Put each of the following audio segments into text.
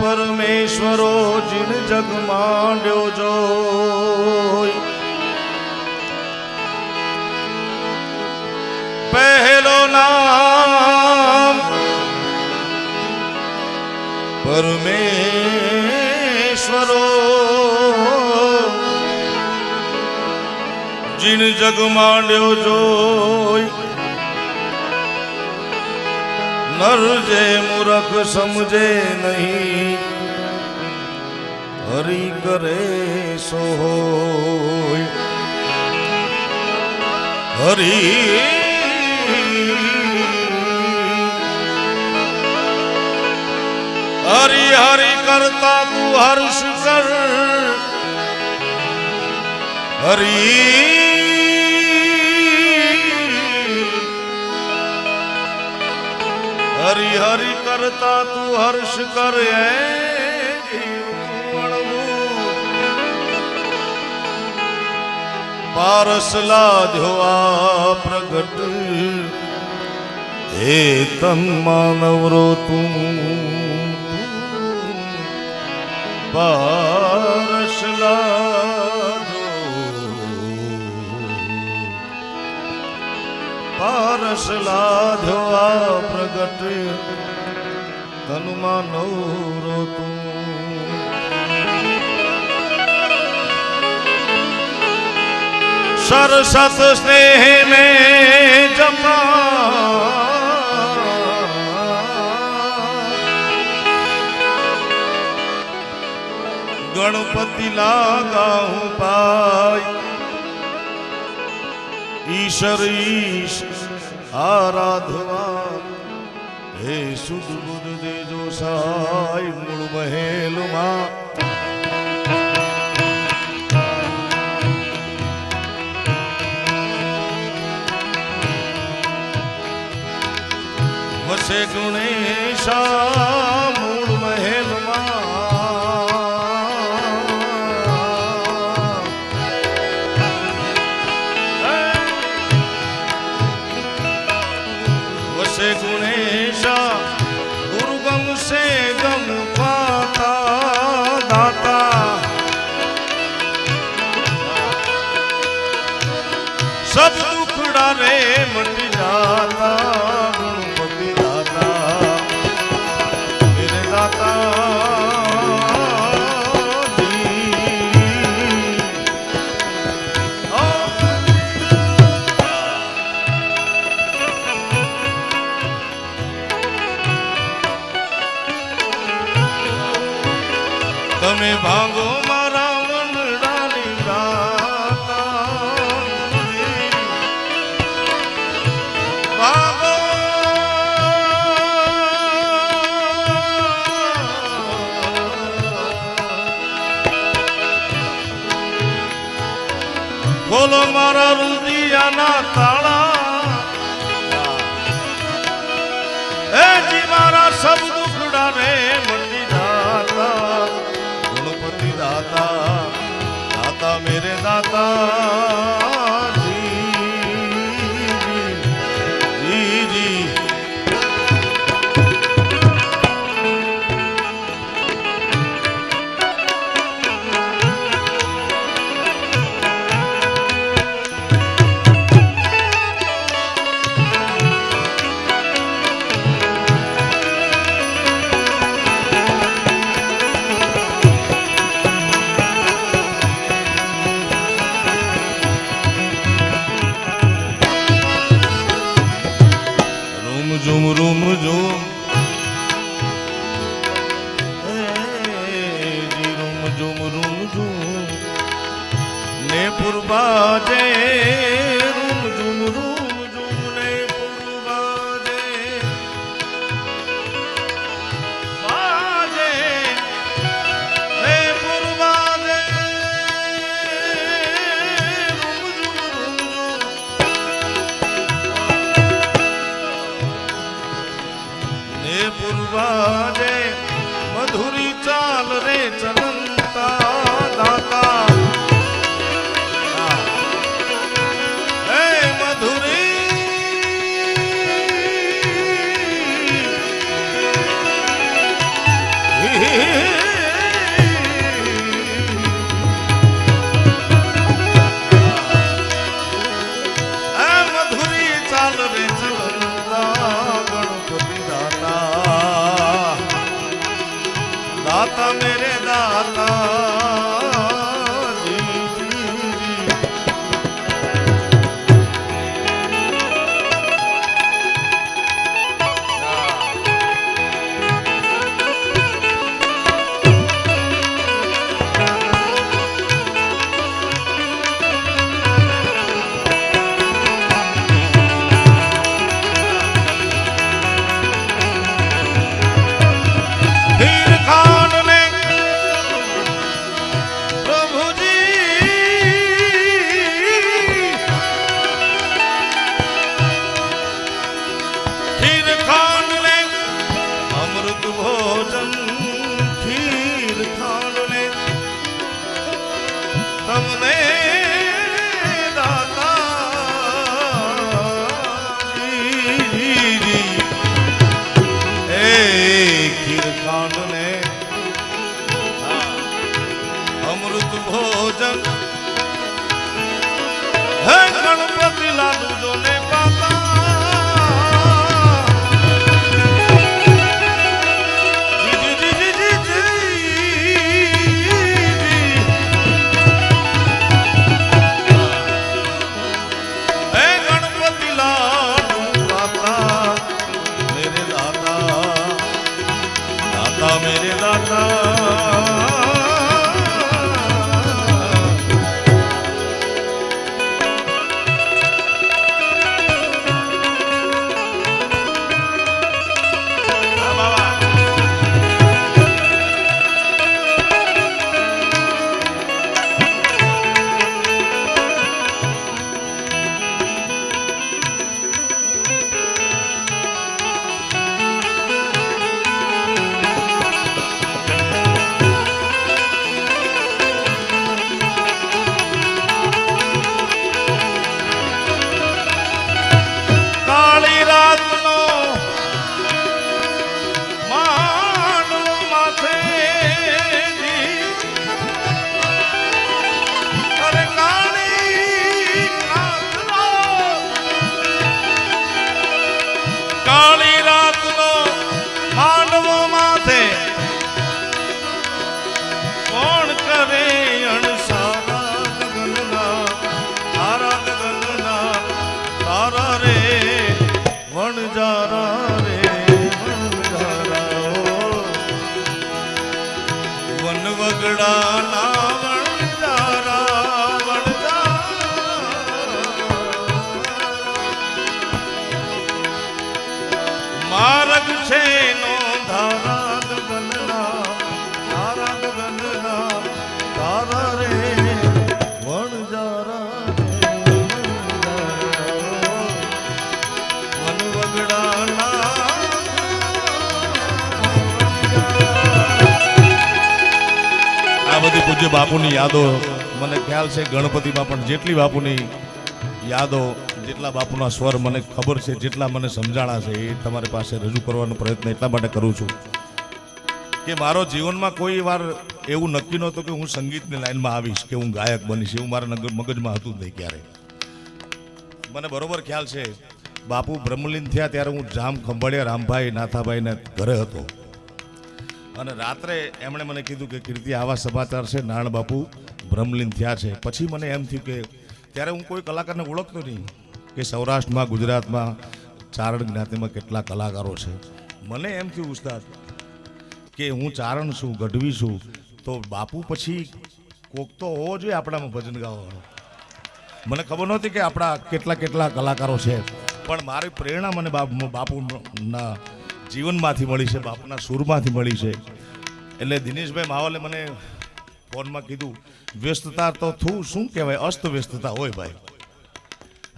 परमेश्वरो जिन जग मांड्यो जोई पहलो नाम परमेश्वरो जिन जग मांड्यो जोई नर जे मूर्ख समझे नहीं हरि करे सो होय हरि हरि हरि करता तू हर्ष कर हरि हरि हरि करता तू हर्ष कर पारसला ध्योआ प्रगट हे तन मानवरो तू पारसला पारसला ध्योआ प्रगट तनु मानवरो तू सरसत स्नेह में जमा गणपति लगाऊं पाई ईश्वर ईश आराधवा हे सुध बुध दे जो साई मूल महल मां वसे गुणेशा मूल महल मां वसे गुणेशा दुर्गम से गम पाता दाता सब दुखड़ा रे मट जाता तमे भांगो मारा वनडानी राता भांगो बोलो मारा रुदिया ना ताला ए जी मारा सब दुखड़ा रे मंडी जाता दाता दाता मेरे दाता जी जी जी झुम रुम झुम जी रुम झुम ने पुरबाजे रुम झुम ने पुरबाजे बाजे ने पुरबाजे रुम झुम पूर्वाजे मधुरी चाल रे चलंता दाता અમૃત ભોજન હે ગણપતિ લાલુ જોને પાતા मेरे दाता માર્ગ છે નો ધારા ગગનના તારા રે વણજારા વન વગડાના આ બધી પૂજ્ય બાપુની યાદો મને ખ્યાલ છે ગણપતિમાં પણ જેટલી બાપુની યાદો જેટલા બાપુના સ્વર મને ખબર છે જેટલા મને સમજાણા છે એ તમારી પાસે રજૂ કરવાનો પ્રયત્ન એટલા માટે કરું છું કે મારો જીવનમાં કોઈ વાર એવું નક્કી નહોતું કે હું સંગીતની લાઈનમાં આવીશ કે હું ગાયક બનીશ એવું મારા મગજમાં હતું જ નહીં ક્યારે. મને બરોબર ખ્યાલ છે બાપુ બ્રહ્મલીન થયા ત્યારે હું જામ ખંભાળિયા રામભાઈ નાથાભાઈના ઘરે હતો અને રાત્રે એમણે મને કીધું કે કીર્તિ આવા સમાચાર છે નારાયણ બાપુ બ્રહ્મલીન થયા છે. પછી મને એમ થયું કે ત્યારે હું કોઈ કલાકારને ઓળખતો નહીં કે સૌરાષ્ટ્રમાં ગુજરાતમાં ચારણ જ્ઞાતિમાં કેટલા કલાકારો છે. મને એમ થયું ઉસ્તાદ કે હું ચારણ છું ગઢવી છું તો બાપુ પછી કોક તો હોવો જોઈએ આપણામાં ભજન ગાવાનો. મને ખબર નહોતી કે આપણા કેટલા કલાકારો છે પણ મારી પ્રેરણા મને બાપુના જીવનમાંથી મળી છે બાપુના સુરમાંથી મળી છે. એટલે દિનેશભાઈ માવલે મને ફોનમાં કીધું વ્યસ્તતા તો શું કહેવાય અસ્તવ્યસ્તતા હોય ભાઈ.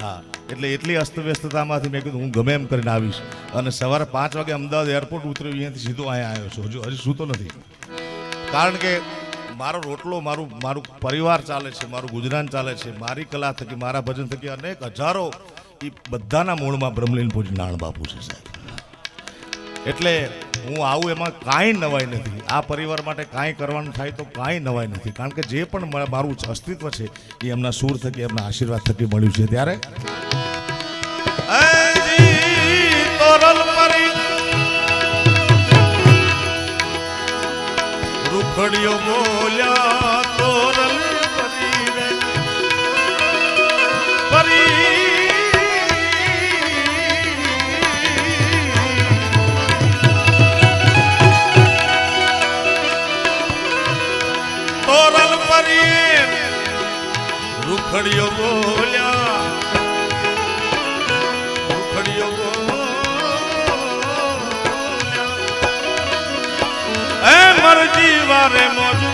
હા એટલે એટલી અસ્તવ્યસ્તતામાંથી મેં કીધું હું ગમે એમ કરીને આવીશ અને સવારે 5 વાગે અમદાવાદ એરપોર્ટ ઉતર્યો અહીંયાથી સીધો અહીંયા આવ્યો છું. હજી સૂતો નથી કારણ કે મારો રોટલો મારું પરિવાર ચાલે છે મારું ગુજરાન ચાલે છે મારી કલા થકી મારા ભજન થકી અનેક હજારો એ બધાના મૂળમાં બ્રહ્મલીન પૂજ્ય નારાયણ બાપુ છે સાહેબ. એટલે હું આવું એમાં કાંઈ નવાઈ નથી. આ પરિવાર માટે કાંઈ કરવાનું થાય તો કાંઈ નવાઈ નથી કારણ કે જે પણ મારું અસ્તિત્વ છે એ એમના સૂર થકી એમના આશીર્વાદ થકી મળ્યું છે. ત્યારે રૂખડીઓ બોલ્યા તોરલ રૂખડીઓ બોલ્યા એ મરજી વારે મોજું